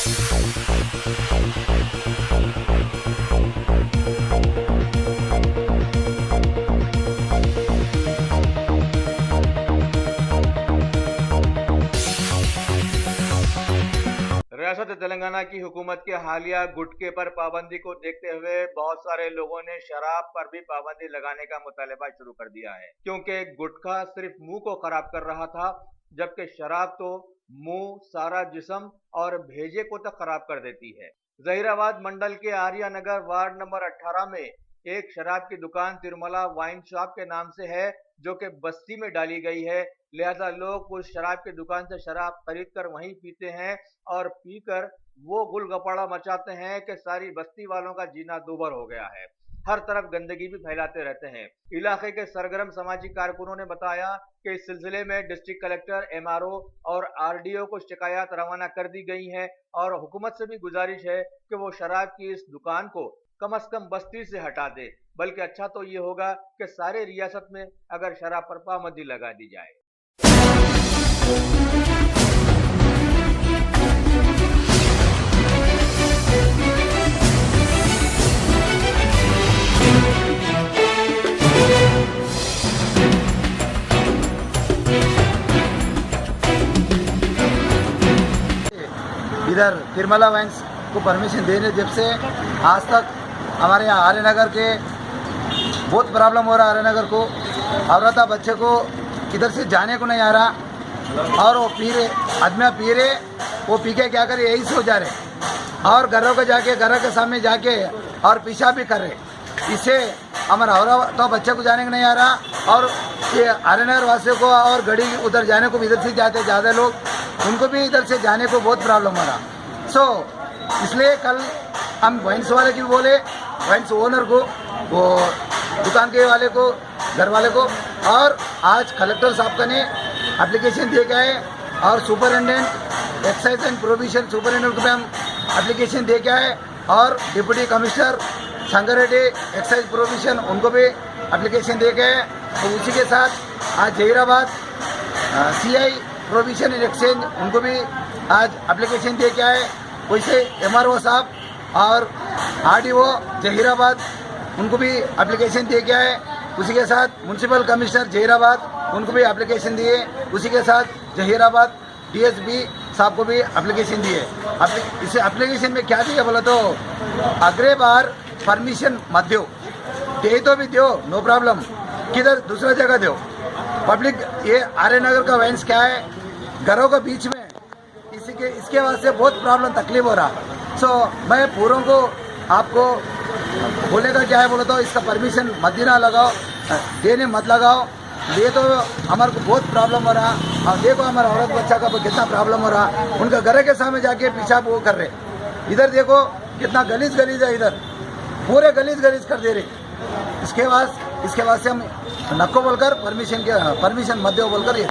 रियासत तेलंगाना की हुकूमत के हालिया गुटखे पर पाबंदी को देखते हुए बहुत सारे लोगों ने शराब पर भी पाबंदी लगाने का मुतालबा शुरू कर दिया है, क्योंकि गुटखा सिर्फ मुंह को खराब कर रहा था, जबकि शराब तो मुंह, सारा जिस्म और भेजे को तक खराब कर देती है। जहीराबाद मंडल के आर्या नगर वार्ड नंबर 18 में एक शराब की दुकान तिरुमला वाइन शॉप के नाम से है, जो कि बस्ती में डाली गई है। लिहाजा लोग उस शराब की दुकान से शराब खरीद कर वहीं पीते हैं और पीकर वो गुलगपाड़ा मचाते हैं कि सारी बस्ती वालों का जीना दूभर हो गया है। हर तरफ गंदगी भी फैलाते रहते हैं। इलाके के सरगर्म समाजी कारकुनों ने बताया कि इस सिलसिले में डिस्ट्रिक्ट कलेक्टर, एमआरओ और आरडीओ को शिकायत रवाना कर दी गई है और हुकूमत से भी गुजारिश है कि वो शराब की इस दुकान को कम से कम बस्ती से हटा दे। बल्कि अच्छा तो ये होगा कि सारे रियासत में अगर शराब पर पाबंदी लगा दी जाए। इधर तिरुमला वाइन्स को परमिशन देने जब से आज तक हमारे यहाँ आर्य नगर के बहुत प्रॉब्लम हो रहा है। आर्य नगर को औरत बच्चे को इधर से जाने को नहीं आ रहा और वो पी रहे, आदमी पी रहे, वो पी के क्या करे, यही सो जा रहे और घरों को जाके, घर के सामने जाके और पेशाब भी कर रहे। इससे हमारा औरत तो बच्चे को जाने को नहीं आ रहा और ये आर्य नगर वासियों को और गड़ी उधर जाने को भी इधर से जाते ज़्यादा लोग, उनको भी इधर से जाने को बहुत प्रॉब्लम हो रहा। इसलिए कल हम वाइन्स वाले की बोले, वाइन्स ओनर को, वो दुकान के वाले को, घर वाले को, और आज कलेक्टर साहब का ने एप्लीकेशन दे के आए और superintendent excise and provision superintendent को भी हम एप्लीकेशन दे के आए और deputy commissioner Sangareddy excise provision उनको भी एप्लीकेशन दे के आए। तो उसी के साथ आज Zaheerabad CI provision and exchange उनको भी आज एप्लीकेशन दे के आए। वैसे एमआरओ साहब और आरडीओ जहीराबाद उनको भी एप्लीकेशन दे के आए। उसी के साथ म्यूनसिपल कमिश्नर जहीराबाद उनको भी एप्लीकेशन दिए। उसी के साथ जहीराबाद डीएसपी साहब को भी एप्लीकेशन दिए। इस एप्लीकेशन में क्या दिया बोला तो अगले बार परमिशन मत दो, दे तो भी दो, नो प्रॉब्लम, किधर दूसरा जगह दो। पब्लिक ये आर्य नगर का वाइन्स क्या है, घरों के बीच में इसके वास्ते बहुत प्रॉब्लम तकलीफ हो रहा। मैं पूरों को आपको बोलेगा क्या है बोले तो इसका परमिशन मत देना लगाओ, देने मत लगाओ। ये तो हमारे को बहुत प्रॉब्लम हो रहा। और देखो हमारा औरत बच्चा का कितना प्रॉब्लम हो रहा, उनका घर के सामने जाके पेशाब वो कर रहे। इधर देखो कितना गलीज है, इधर पूरे गलीज कर दे रहे। इसके बाद से हम नको बोलकर परमिशन मत दो बोलकर ये